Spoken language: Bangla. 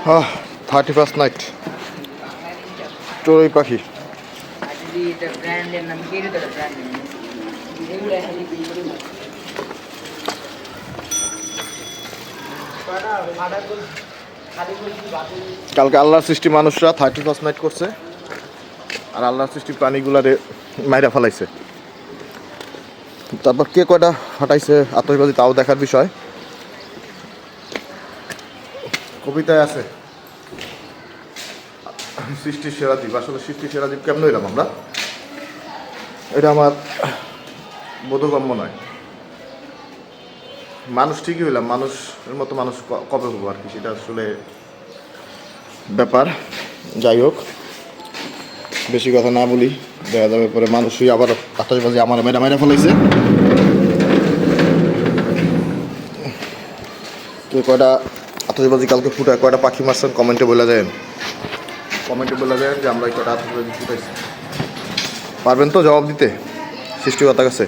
31st নাইট চড়ুই পাখি। কালকে আল্লাহর সৃষ্টি মানুষরা 31st নাইট করছে, আর আল্লাহর সৃষ্টি প্রাণীগুলারে মাইরা ফেলাইছে। তারপর কে কয়টা ফাটাইছে আতশবাজি তাও দেখার বিষয়। কবিতায় আছে সৃষ্টির সেরা দ্বীপ। আসলে সৃষ্টির সেরা দ্বীপ কেমন হইলাম আমরা, এটা আমার বোধগম্য নয়। মানুষ ঠিকই হইলাম, মানুষের মতো মানুষ কবে হবো আর কি, সেটা আসলে ব্যাপার। যাই হোক, বেশি কথা না বলি, দেখা যাবে পরে মানুষই আবার আতশবাজি আমার মেরা ফেলাইছে। কে কয়টা আতশবাজি কালকে ফুটায়, কয়টা পাখি মারছেন কমেন্টে বলে যায় যে আমরা কয়টা আতশবাজি ফুটাইছি। পারবেন তো জবাব দিতে সৃষ্টিকর্তার কাছে?